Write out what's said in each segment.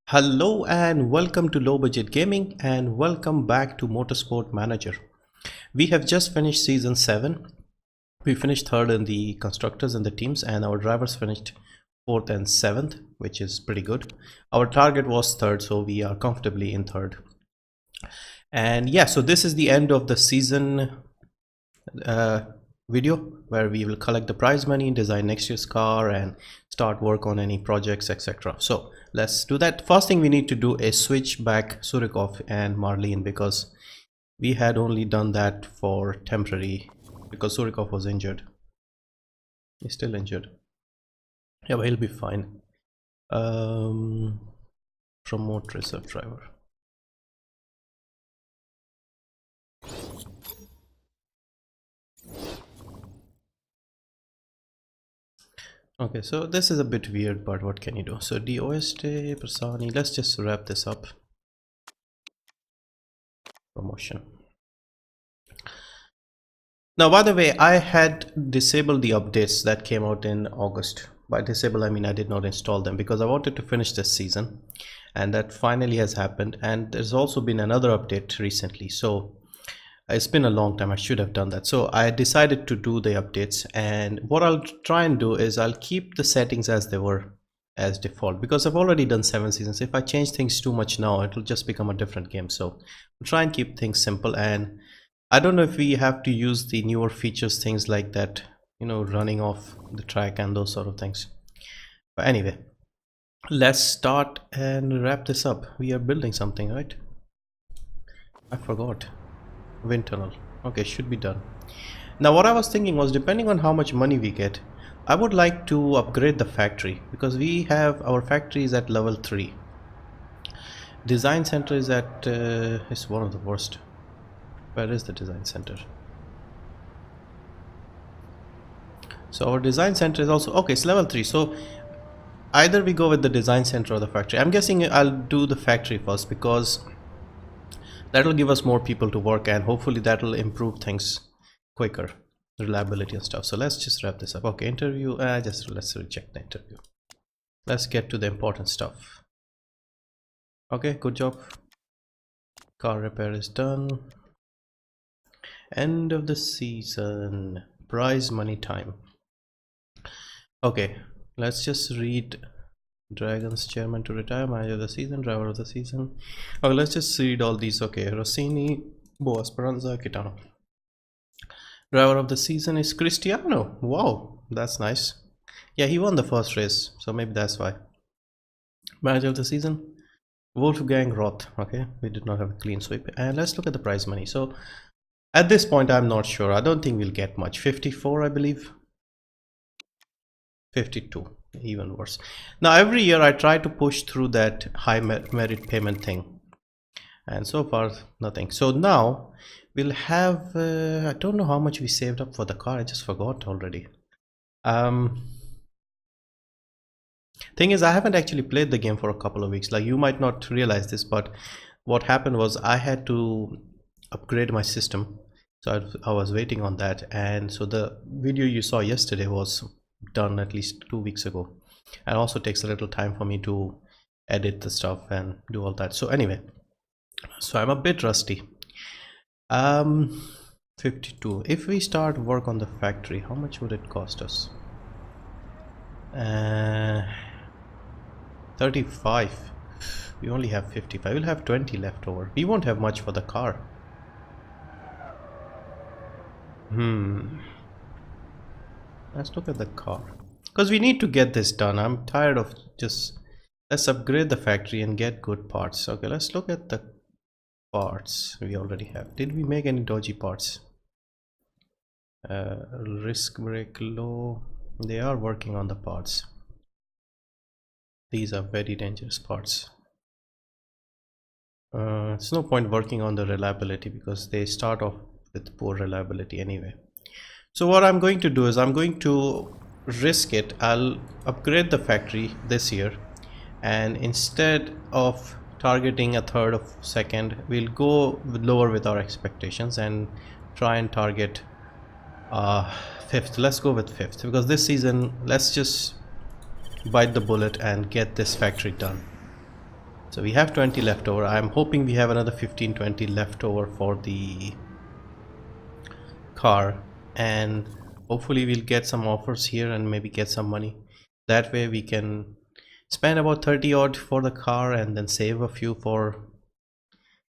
Hello and welcome to Low Budget Gaming and welcome back to Motorsport Manager. We have just finished season 7. We finished third in the constructors and the teams, and our drivers finished 4th and 7th, which is pretty good. Our target was third, so we are comfortably in third. And yeah, so this is the end of the season video where we will collect the prize money, design next year's car, and start work on any projects, etc. So let's do that. First thing we need to do is switch back Surikov and Marlene, because we had only done that for temporary because Surikov was injured. He's still injured. Yeah, but he'll be fine. Promote reserve driver. Okay, so this is a bit weird, but what can you do? So DOST, Persani, let's just wrap this up. Promotion. Now, by the way, I had disabled the updates that came out in August. By disable, I mean I did not install them because I wanted to finish this season, and that finally has happened. And there's also been another update recently, so it's been a long time. I should have done that, so I decided to do the updates. And what I'll try and do is I'll keep the settings as they were as default, because I've already done 7 seasons. If I change things too much now, it'll just become a different game. So I'll try and keep things simple. And I don't know if we have to use the newer features, things like that, you know, running off the track and those sort of things. But anyway, let's start and wrap this up. We are building something, right? I forgot. Wind tunnel. Okay, should be done. Now what I was thinking was, depending on how much money we get, I would like to upgrade the factory, because we have our factory is at level 3. Design center is at it's one of the worst. Where is the design center? So our design center is also okay, it's level 3. So either we go with the design center or the factory. I'm guessing I'll do the factory first, because that'll give us more people to work, and hopefully that'll improve things quicker, reliability and stuff. So let's just wrap this up. Okay, interview. Let's reject the interview. Let's get to the important stuff. Okay, good job. Car repair is done. End of the season. Prize money time. Okay, let's just read. Dragons chairman to retire, manager of the season, driver of the season. Okay, let's just read all these. Okay, Rossini, Boa Speranza, Kitano. Driver of the season is Cristiano. Wow, that's nice. Yeah, he won the first race, so maybe that's why. Manager of the season, Wolfgang Roth. Okay, we did not have a clean sweep. And let's look at the prize money. So at this point, I'm not sure. I don't think we'll get much. 54, I believe. 52. Even worse. Now every year I try to push through that high merit payment thing, and so far nothing. So now we'll have I don't know how much we saved up for the car. I just forgot already. Thing is, I haven't actually played the game for a couple of weeks. Like, you might not realize this, but what happened was I had to upgrade my system, so I was waiting on that. And so the video you saw yesterday was done at least 2 weeks ago, and also takes a little time for me to edit the stuff and do all that. So anyway, so I'm a bit rusty. 52. If we start work on the factory, how much would it cost us? 35. We only have 55. We'll have 20 left over. We won't have much for the car. Let's look at the car, because we need to get this done. I'm tired of just, let's upgrade the factory and get good parts. Okay, let's look at the parts we already have. Did we make any dodgy parts? Risk break low. They are working on the parts. These are very dangerous parts. It's no point working on the reliability, because they start off with poor reliability anyway. So what I'm going to do is I'm going to risk it. I'll upgrade the factory this year, and instead of targeting a third of second, we'll go lower with our expectations and try and target 5th. Let's go with 5th, because this season let's just bite the bullet and get this factory done. So we have 20 left over. I'm hoping we have another 15-20 left over for the car, and hopefully we'll get some offers here and maybe get some money. That way we can spend about 30 odd for the car and then save a few for,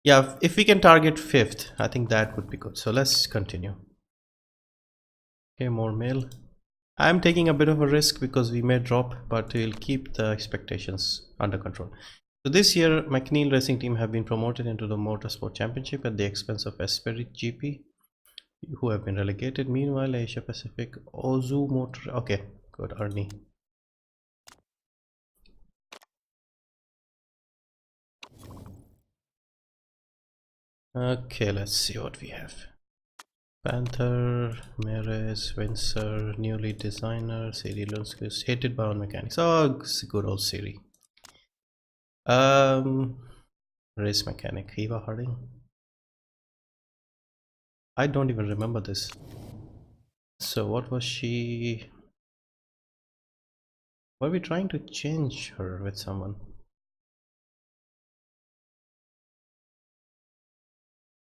yeah, if we can target 5th, I think that would be good. So let's continue. Okay, more mail. I'm taking a bit of a risk because we may drop, but we'll keep the expectations under control. So this year, McNeil Racing Team have been promoted into the MotorSport Championship at the expense of Esprit GP, who have been relegated. Meanwhile, Asia Pacific, Ozu Motor. Okay, good, Arnie. Okay, let's see what we have. Panther, Meres, Windsor, new lead designer, Siri Lunskus, hated by all mechanics. Oh, it's a good old Siri. Race mechanic, Eva Harding. I don't even remember this. So what was she? Were we trying to change her with someone?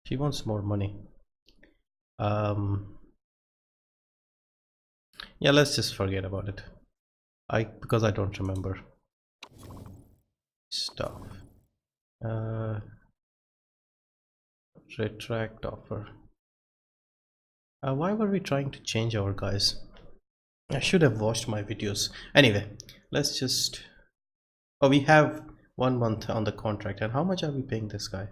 She wants more money. Yeah, let's just forget about it. Because I don't remember stuff. Retract offer. Why were we trying to change our guys? I should have watched my videos. Anyway, let's just. Oh, we have 1 month on the contract, and how much are we paying this guy?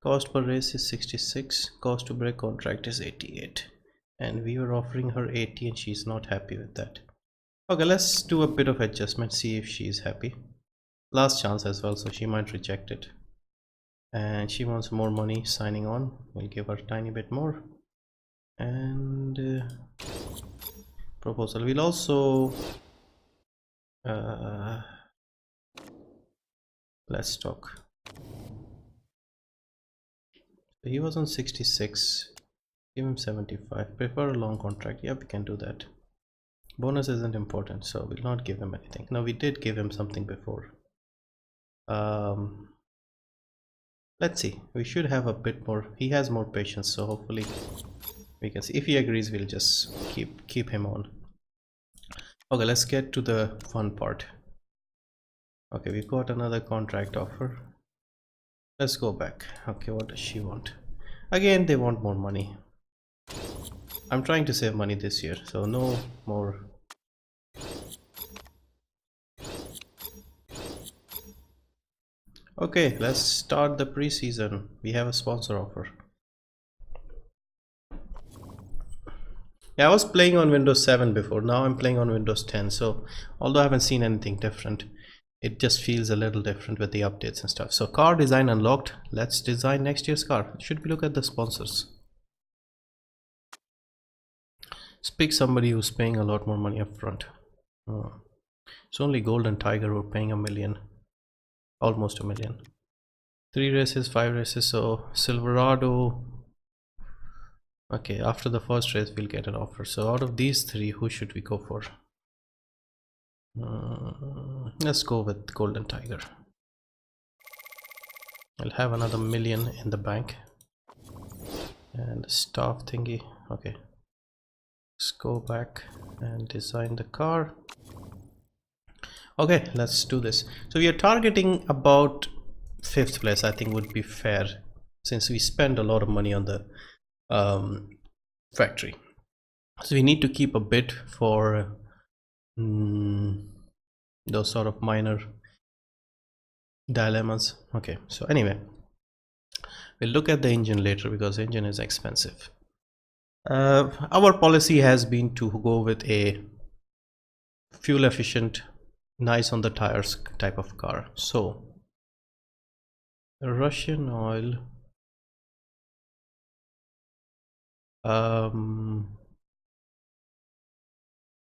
Cost per race is 66. Cost to break contract is 88, and we were offering her 80, and she's not happy with that. Okay, let's do a bit of adjustment, see if she's happy. Last chance as well, so she might reject it. And she wants more money signing on. We'll give her a tiny bit more. And proposal. We'll also let's talk. He was on 66. Give him 75. Prefer a long contract. Yeah, we can do that. Bonus isn't important, so we'll not give him anything. No, we did give him something before. Let's see. We should have a bit more. He has more patience, so hopefully we can see. If he agrees, we'll just keep him on. Okay, let's get to the fun part. Okay, we got another contract offer. Let's go back. Okay, what does she want? Again, they want more money. I'm trying to save money this year, so no more. Okay, let's start the preseason. We have a sponsor offer. Yeah, I was playing on Windows 7 before. Now I'm playing on Windows 10. So although I haven't seen anything different, it just feels a little different with the updates and stuff. So car design unlocked. Let's design next year's car. Should we look at the sponsors? Let's pick somebody who's paying a lot more money up front. It's only Golden Tiger who are paying $1 million. Almost $1 million. 3 races, 5 races. So Silverado. Okay, after the first race we'll get an offer. So out of these 3, who should we go for? Let's go with Golden Tiger. I'll have another $1 million in the bank. And staff thingy. Okay, let's go back and design the car. Okay, let's do this. So we are targeting about 5th place. I think would be fair, since we spend a lot of money on the factory. So we need to keep a bit for those sort of minor dilemmas. Okay, so anyway, we'll look at the engine later because engine is expensive. Our policy has been to go with a fuel efficient, nice on the tires type of car. So Russian oil,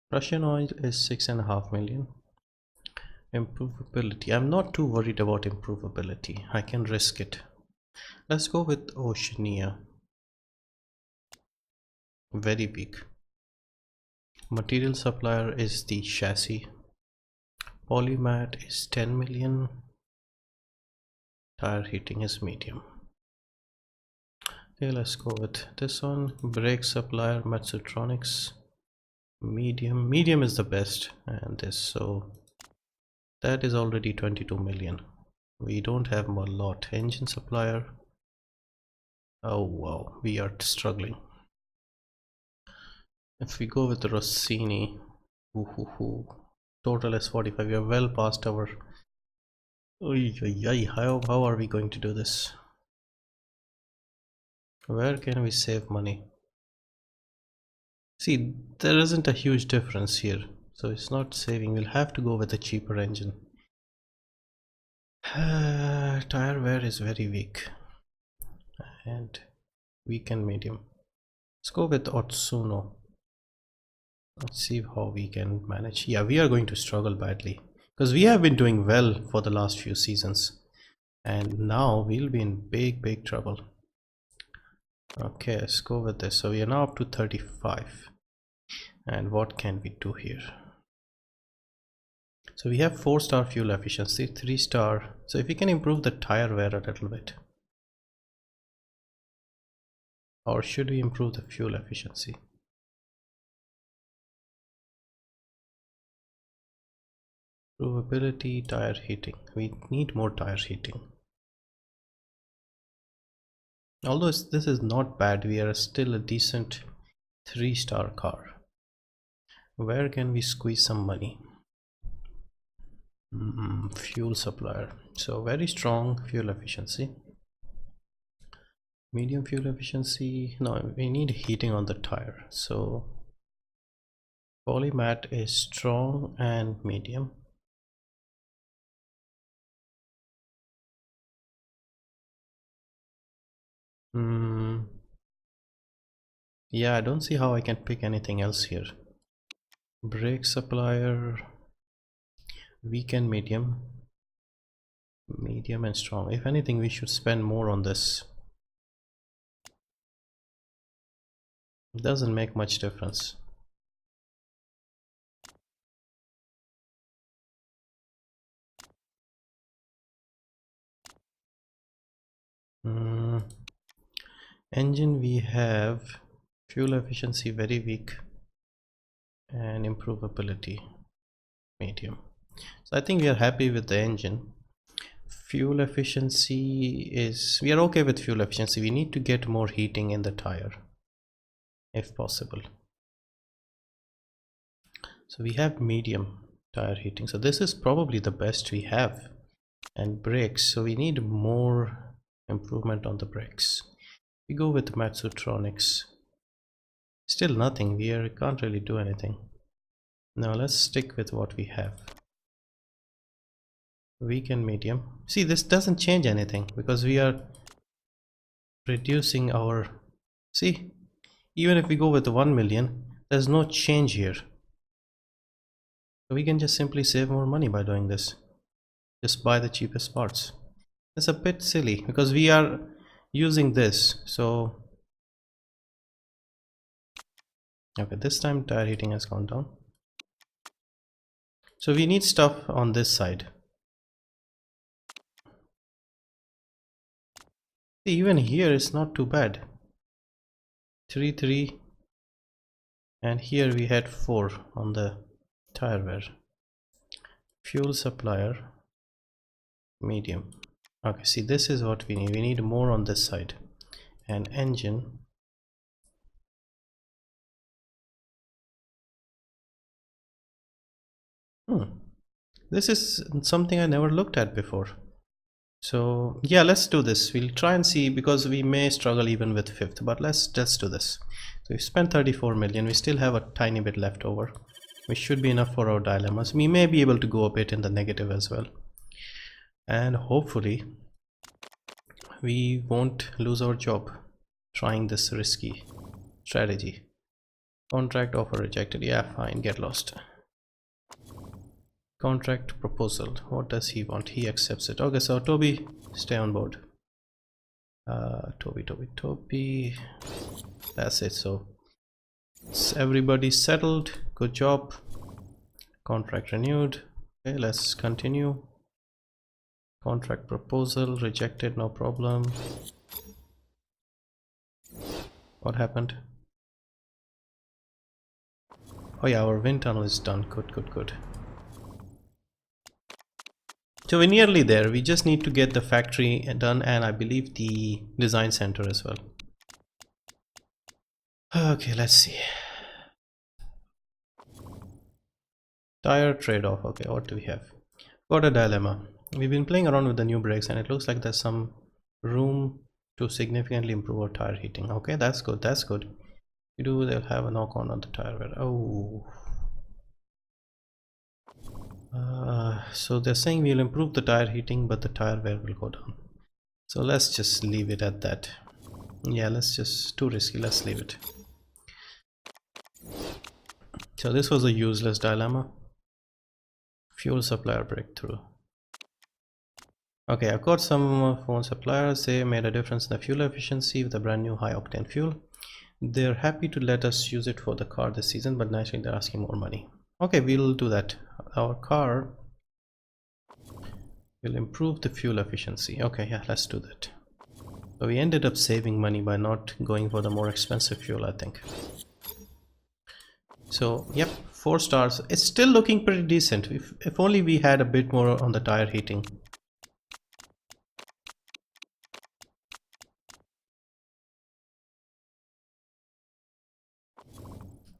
Russian oil is 6.5 million. Improvability, I'm not too worried about improvability. I can risk it. Let's go with Oceania. Very big. Material supplier is the chassis. Polymat is 10 million. Tire heating is medium. Okay, let's go with this one. Brake supplier Matsutronics, medium is the best, and this, so that is already 22 million. We don't have a lot. Engine supplier, oh wow, we are struggling. If we go with the Rossini, total is 45. We are well past our how are we going to do this? Where can we save money? See, there isn't a huge difference here, so it's not saving. We'll have to go with a cheaper engine. Tire wear is very weak and weak and medium. Let's go with Otsuno. Let's see how we can manage. Yeah, we are going to struggle badly because we have been doing well for the last few seasons, and now we'll be in big trouble. Okay, let's go with this. So we are now up to 35, and what can we do here? So we have 4-star fuel efficiency, 3-star. So if we can improve the tire wear a little bit, or should we improve the fuel efficiency? Provability, tire heating. We need more tire heating. Although this is not bad, we are still a decent 3-star car. Where can we squeeze some money? Fuel supplier. So very strong fuel efficiency. Medium fuel efficiency. No, we need heating on the tire. So Polymat is strong and medium. Yeah, I don't see how I can pick anything else here. Brake supplier, weak and medium and strong. If anything, we should spend more on this. It doesn't make much difference. Engine, we have fuel efficiency very weak and improvability medium. So I think we are happy with the engine. Fuel efficiency is, we are okay with fuel efficiency. We need to get more heating in the tire if possible. So we have medium tire heating, so this is probably the best we have. And brakes, so we need more improvement on the brakes. We go with Matsutronics. Still nothing. We can't really do anything. Now let's stick with what we have. Weak and medium. See, this doesn't change anything because we are reducing our, see, even if we go with the 1 million, there's no change here. So we can just simply save more money by doing this. Just buy the cheapest parts. It's a bit silly because we are using this. So okay, this time tire heating has gone down. So we need stuff on this side. Even here it's not too bad. 3 and here we had 4 on the tire wear. Fuel supplier medium. Okay, see, this is what we need more on this side. And engine, this is something I never looked at before. So yeah, let's do this. We'll try and see, because we may struggle even with 5th, but let's just do this. So we spent 34 million. We still have a tiny bit left over, which should be enough for our dilemmas. We may be able to go a bit in the negative as well, and hopefully we won't lose our job trying this risky strategy. Contract offer rejected. Yeah, fine, get lost. Contract proposal, what does he want? He accepts it. Okay, so Toby, stay on board. Toby, that's it. So everybody settled. good job. Contract renewed. Okay, let's continue. Contract proposal rejected, no problem. What happened? Oh yeah, our wind tunnel is done. Good, good, good. So we're nearly there. We just need to get the factory done, and I believe the design center as well. Okay, let's see. Tire trade-off. Okay, what do we have? Got a dilemma. We've been playing around with the new brakes, and it looks like there's some room to significantly improve our tire heating. Okay, that's good. That's good. We do. They'll have a knock-on on the tire wear. Oh. So they're saying we'll improve the tire heating, but the tire wear will go down. So let's just leave it at that. Yeah, let's just, too risky, let's leave it. So this was a useless dilemma. Fuel supplier breakthrough. Okay, I've got some phone suppliers. They made a difference in the fuel efficiency with a brand new high octane fuel. They're happy to let us use it for the car this season, but naturally they're asking more money. Okay, we'll do that. Our car will improve the fuel efficiency. Okay, yeah, let's do that. So we ended up saving money by not going for the more expensive fuel, I think. So yep, 4 stars. It's still looking pretty decent. If only we had a bit more on the tire heating.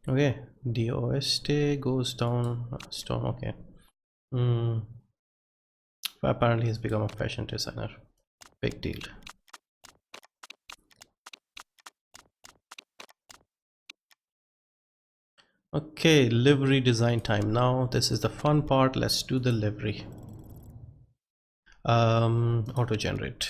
Okay, DOST goes down. Storm. Okay. Apparently he's become a fashion designer. Big deal. Okay, livery design time. Now this is the fun part. Let's do the livery. Auto generate.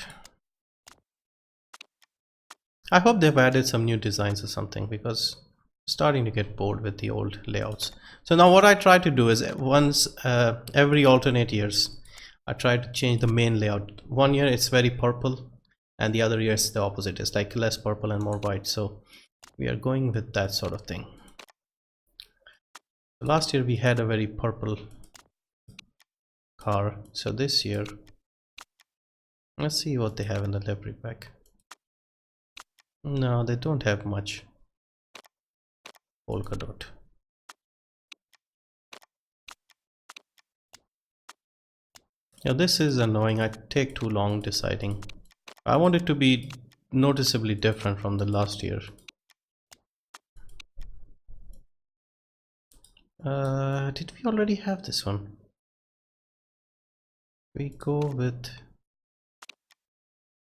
I hope they've added some new designs or something, because I'm starting to get bored with the old layouts. So now what I try to do is once every alternate years I try to change the main layout. One year it's very purple and the other year it's the opposite. It's like less purple and more white. So we are going with that sort of thing. Last year we had a very purple car. So this year, let's see what they have in the livery pack. No, they don't have much. Polka dot. Yeah, this is annoying. I take too long deciding. I want it to be noticeably different from the last year. Did we already have this one? We go with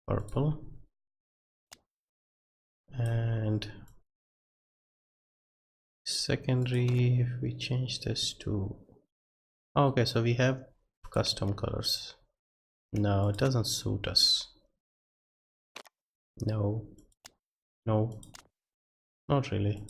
purple and secondary. If we change this to, okay, so we have custom colors. No, it doesn't suit us. No, not really.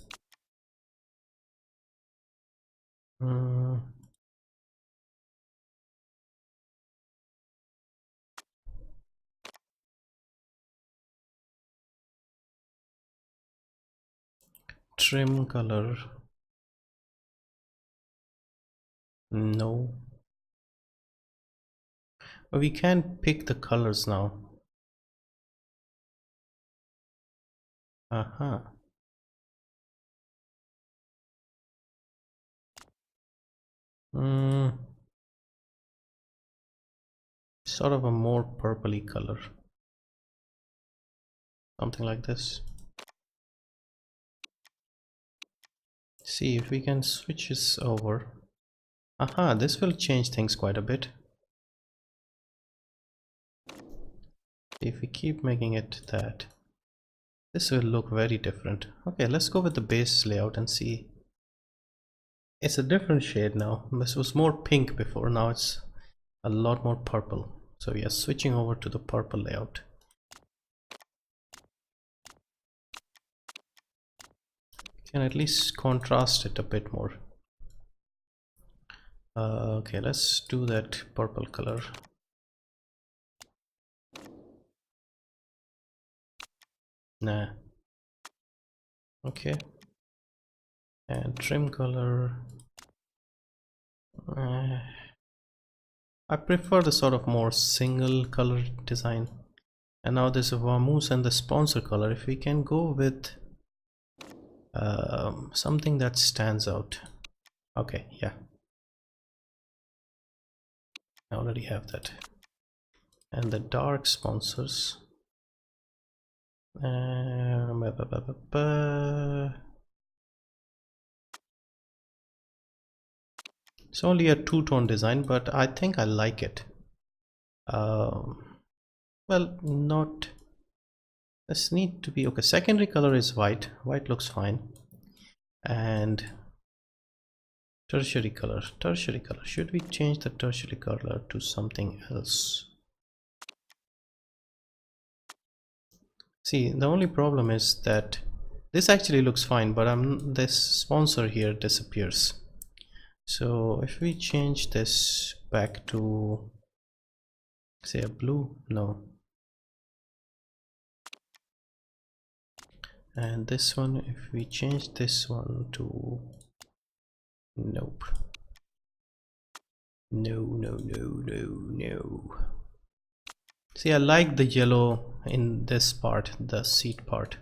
Trim color. No. But we can pick the colors now. Sort of a more purpley color. Something like this. See if we can switch this over. This will change things quite a bit. If we keep making it that, this will look very different. Okay, let's go with the base layout and see. It's a different shade now. This was more pink before, now it's a lot more purple. So we are switching over to the purple layout. Can at least contrast it a bit more. Okay, let's do that purple color. Nah. Okay. And trim color, I prefer the sort of more single color design. And now this vamoose and the sponsor color, if we can go with something that stands out. Okay, yeah, I already have that. And the dark sponsors, it's only a two-tone design, but I think I like it. Well, not, this need to be okay. Secondary color is white. White looks fine. And tertiary color, should we change the tertiary color to something else? See, the only problem is that this actually looks fine, but this sponsor here disappears. So if we change this back to, say, a blue, no, and this one, if we change this one to, nope, no. See, I like the yellow in this part, the seat part,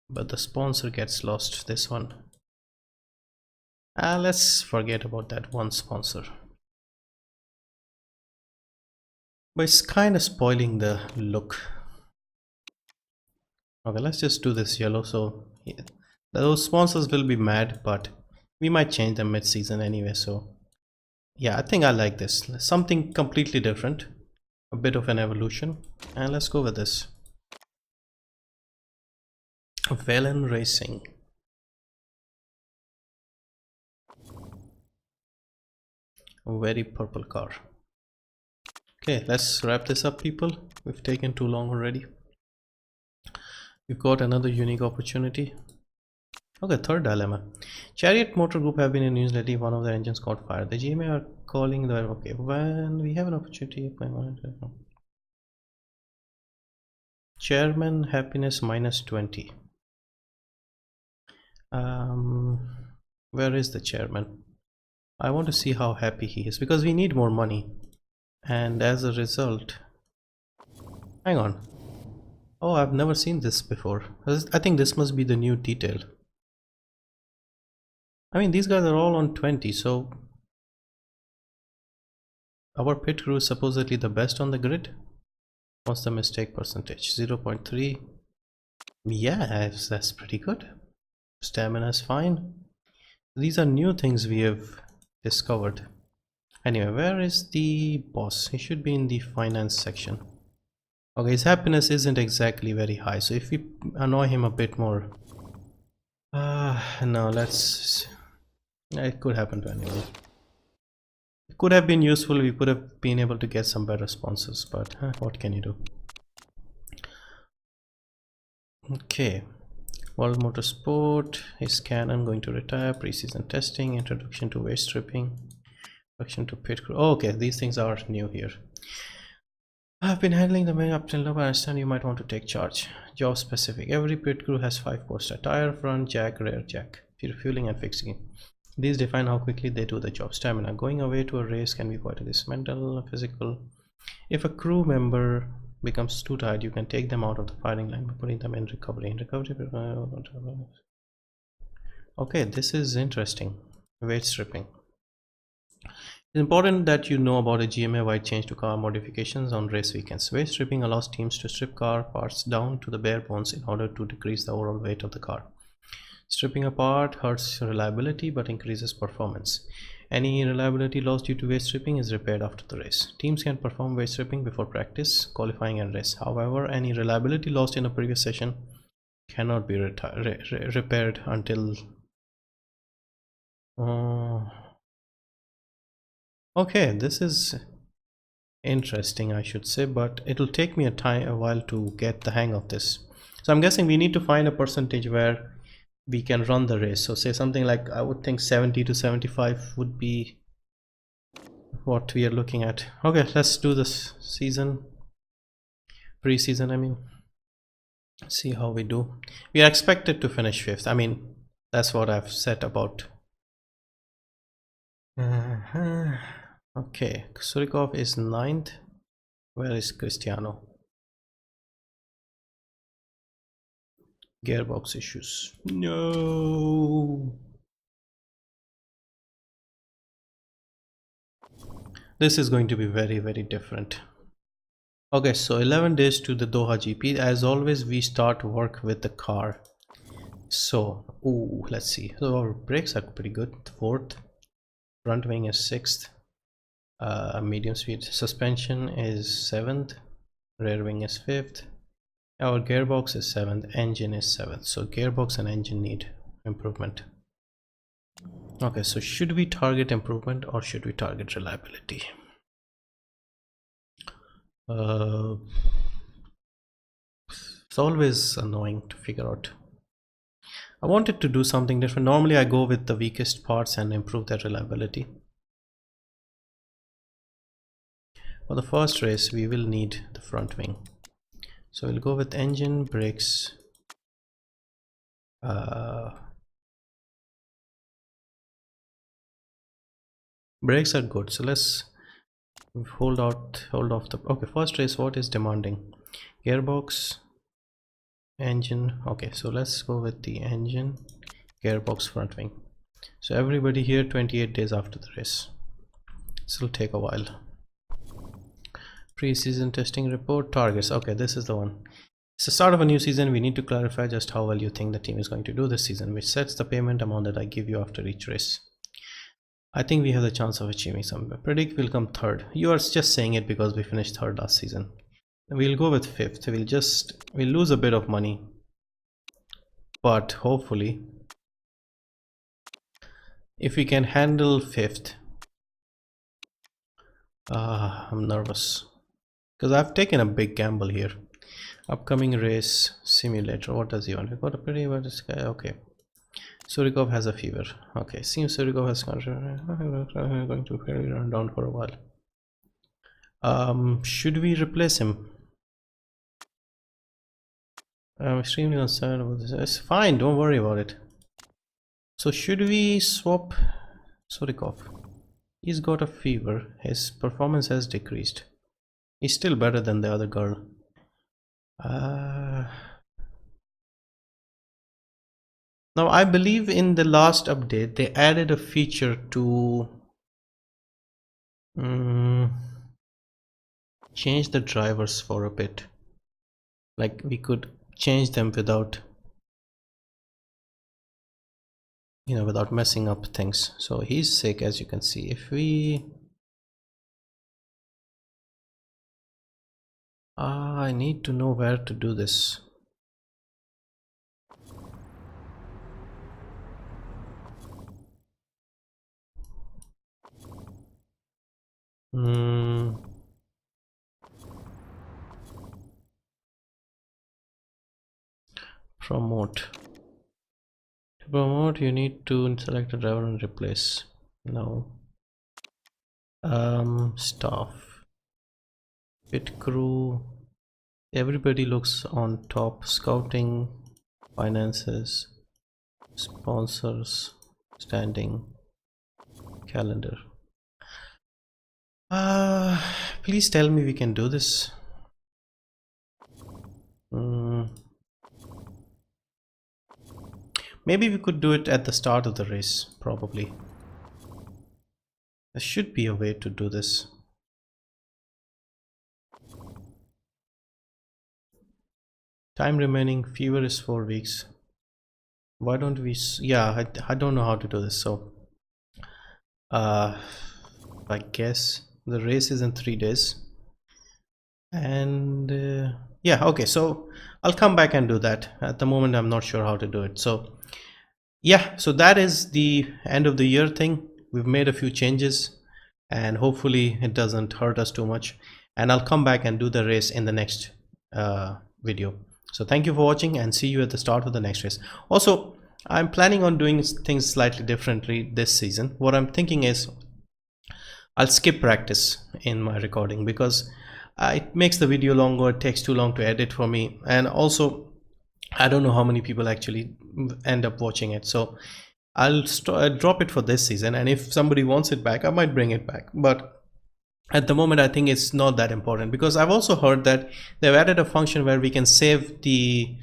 but the sponsor gets lost. This one, let's forget about that one sponsor, but it's kind of spoiling the look. Okay, let's just do this yellow. So yeah, those sponsors will be mad, but we might change them mid-season anyway. So yeah, I think I like this, something completely different, a bit of an evolution, and let's go with this. Velan Racing. A very purple car. Okay, let's wrap this up, people. We've taken too long already. We've got another unique opportunity. Okay, third dilemma. Chariot Motor Group have been in news lately. One of their engines caught fire. The GMA are calling the, okay, when we have an opportunity. Chairman happiness -20. Where is the chairman? I want to see how happy he is, because we need more money, and as a result, hang on, oh, I've never seen this before. I think this must be the new detail. I mean, these guys are all on 20, so our pit crew is supposedly the best on the grid. What's the mistake percentage? 0.3. Yeah, that's pretty good. Stamina is fine. These are new things we have discovered. Anyway, where is the boss? He should be in the finance section. Okay, his happiness isn't exactly very high, so if we annoy him a bit more, no, let's, it could happen to anyone. It could have been useful. We could have been able to get some better sponsors, but what can you do? Okay, World Motorsport is Canon going to retire, preseason testing, introduction to waste stripping, introduction to pit crew. Oh, okay, these things are new here. I've been handling the main up till now, but I understand you might want to take charge. Job specific. Every pit crew has 5 poster: tire, front, jack, rear jack, refueling and fixing. These define how quickly they do the job. Stamina. Going away to a race can be quite this mental, physical. If a crew member becomes too tired, you can take them out of the firing line by putting them in recovery. Okay, this is interesting. Weight stripping. It's important that you know about a GMA-wide change to car modifications on race weekends. Weight stripping allows teams to strip car parts down to the bare bones in order to decrease the overall weight of the car. Stripping a part hurts reliability but increases performance. Any reliability lost due to weight stripping is repaired after the race. Teams can perform weight stripping before practice, qualifying and race. However, any reliability lost in a previous session cannot be repaired until... okay, this is interesting, I should say, but it'll take me a while to get the hang of this. So I'm guessing we need to find a percentage where we can run the race. So say something like, I would think 70 to 75 would be what we are looking at. Okay, let's do this season, pre-season, I mean, see how we do. We are expected to finish 5th. I mean, That's what I've said about. Okay, Surikov is 9th. Where is Cristiano? Gearbox issues. No. This is going to be very, very different. Okay, so 11 days to the Doha GP. As always, we start work with the car. So, let's see. So our brakes are pretty good. 4th. Front wing is 6th. Medium speed. Suspension is 7th. Rear wing is 5th. Our gearbox is 7th. Engine is 7th. So gearbox and engine need improvement. Okay, so should we target improvement or should we target reliability? It's always annoying to figure out. I wanted to do something different. Normally I go with the weakest parts and improve their reliability. For the first race we will need the front wing, so we'll go with engine, brakes, brakes are good, so let's hold off the. Okay, first race, what is demanding? Gearbox, engine. Okay, so let's go with the engine, gearbox, front wing. So everybody here 28 days after the race. This will take a while. Pre-season testing report, targets. Okay, this is the one. It's the start of a new season. We need to clarify just how well you think the team is going to do this season, which sets the payment amount that I give you after each race. I think we have the chance of achieving something. Predict we'll come 3rd. You are just saying it because we finished 3rd last season. We'll go with 5th. We'll lose a bit of money, but hopefully if we can handle 5th. I'm nervous because I've taken a big gamble here. Upcoming race simulator. What does he want? We got a pretty bad guy. Okay. Surikov has a fever. Okay. Seems Surikov has going to fairly run down for a while. Should we replace him? I'm extremely concerned about this. It's fine. Don't worry about it. So should we swap Surikov? He's got a fever. His performance has decreased. He's still better than the other girl. Now I believe in the last update they added a feature to change the drivers for a bit. Like we could change them without, without messing up things. So he's sick, as you can see. If we I need to know where to do this. Promote. To promote, you need to select a driver and replace. No. Staff, pit crew, everybody looks on top. Scouting, finances, sponsors, standing, calendar. Please tell me we can do this. Maybe we could do it at the start of the race, probably. There should be a way to do this. Time remaining, fever is 4 weeks. Why don't we, yeah, I don't know how to do this, so I guess the race is in 3 days. And yeah, okay, so I'll come back and do that. At the moment I'm not sure how to do it. So yeah, so that is the end of the year thing. We've made a few changes and hopefully it doesn't hurt us too much, and I'll come back and do the race in the next video. So thank you for watching and see you at the start of the next race. Also, I'm planning on doing things slightly differently this season. What I'm thinking is I'll skip practice in my recording because it makes the video longer. It takes too long to edit for me, and also I don't know how many people actually end up watching it, so I'll drop it for this season, and if somebody wants it back, I might bring it back. But at the moment, I think it's not that important, because I've also heard that they've added a function where we can save the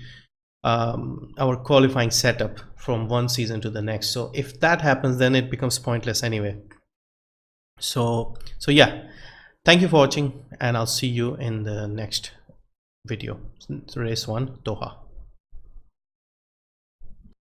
our qualifying setup from one season to the next. So if that happens, then it becomes pointless anyway. So yeah, thank you for watching, and I'll see you in the next video. Race 1 Doha.